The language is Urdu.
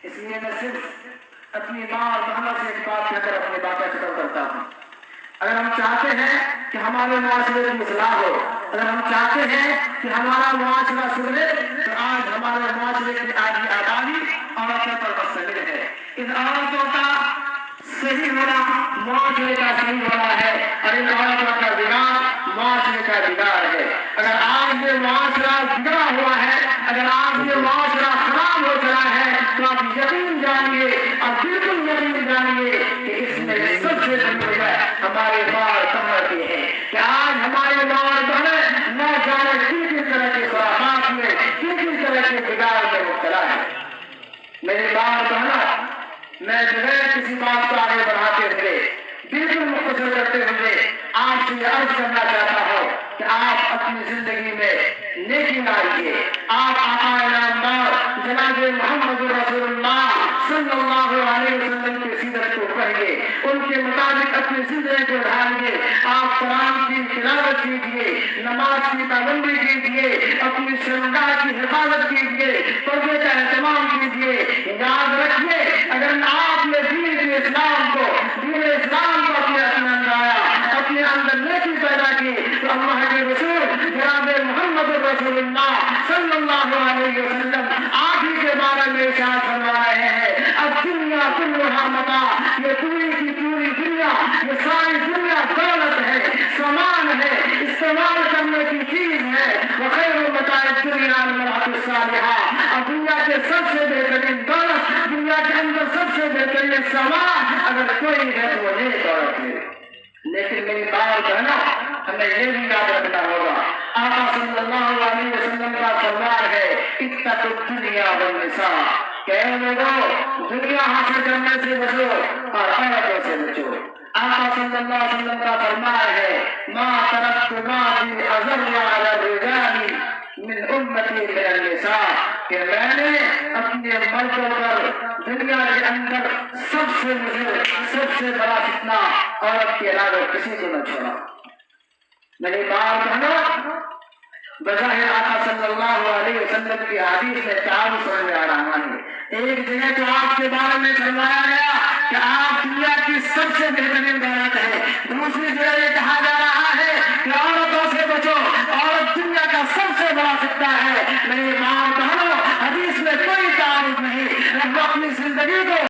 اس لیے میں صرف اپنی ماں اور بہنوں سے ایک بات کہہ کر اپنی باتیں ختم کرتا ہوں۔ اگر ہم چاہتے ہیں کہ ہمارے معاشرے کی اصلاح ہو، اگر ہم چاہتے ہیں کہ ہمارا معاشرہ سدھرے، تو آج ہمارے معاشرے کی آدھی آبادی عورتوں پر مشتمل ہے۔ ان عورتوں کا صحیح ہونا معاشرے کا صحیح ہونا ہے، اور ان عورتوں کا بگاڑ معاشرے کا بگاڑ ہے۔ اگر آج یہ معاشرہ بگڑا ہوا ہے، اگر آج یہ معاشرہ خراب ہو چلا ہے، تو آپ یقین جانیے اور بالکل یقین جانیے کہ اس میں سب سے بڑی وجہ ہمارے ماں اور بہنوں کی ہے کہ آج ہمارے ماں اور بہنیں نہ جانے کن طرح کے خرافات میں، کن طرح کے بگاڑ میں مبتلا ہے۔ میری ماں اور بہنوں، میں بغیر کسی بات کو آگے بڑھاتے ہوئے، بالکل مختصر کرتے ہوئے آپ سے یہ عرض کرنا چاہتا ہوں کہ آپ اپنی زندگی میں نیکی لائیے۔ آپ آقا نامدار جناب محمد رسول اللہ صلی اللہ علیہ وسلم کی سیرت کو پڑھیے، ان کے مطابق اپنی زندگی کو ڈھالیے۔ آپ قرآن کی تلاوت کیجیے، نماز کی پابندی کیجیے، اپنی شرمگاہ کی حفاظت کیجیے، پردے کا اہتمام کیجیے۔ یاد رکھیے، اگر آپ نے دین اسلام کو اپنے اندر آیا، اپنے اندر نیکی پیدا کی، تو اللہ کے رسول جناب محمد رسول اللہ صلی اللہ علیہ وسلم آپ ہی کے بارے میں ارشاد فرما رہے ہیں، اب دنیا کلھا متاع، یہ پوری کی پوری دنیا، یہ ساری دنیا دولت ہے، سامان ہے، استعمال کرنے کی چیز ہے۔ وخیر متاع الدنیا المرأة الصالحہ، اور دنیا کے سب سے بہترین دولت، دنیا کے اندر سب سے بہترین سامان اگر کوئی ہے تو وہ نیک عورت ہے۔ لیکن میری ماں اور بہنوں، ہمیں یہ بھی یاد رکھنا ہوگا، آقا صلی اللہ علیہ وسلم کا فرمان ہے، اتقوا الدنیا والنساء، کہ اے لوگوں، دنیا حاصل کرنے سے بچو اور عورتوں سے بچو۔ آقا صلی اللہ علیہ وسلم کا فرمان ہے، ما ترکت بعدی اضر علی الرجال من امتی من النساء، کہ میں نے اپنے مردوں پر دنیا کے اندر سب سے مضر، سب سے بڑا فتنہ عورت کے علاوہ کسی کو نہ چھوڑا۔ میری ماں اور بہنوں، بظاہر آقا صلی اللہ علیہ وسلم کی حدیث میں تعارف سمجھ میں آ رہا ہے۔ ایک جگہ تو آپ کے بارے میں فرمایا گیا کہ آپ دنیا کی سب سے بہترین دولت ہے، دوسری جگہ یہ کہا جا رہا ہے کہ عورتوں سے بچو، عورت دنیا کا سب سے بڑا فتنہ ہے۔ میری ماں اور بہنوں، حدیث میں کوئی تعارف نہیں، رب اپنی زندگی کو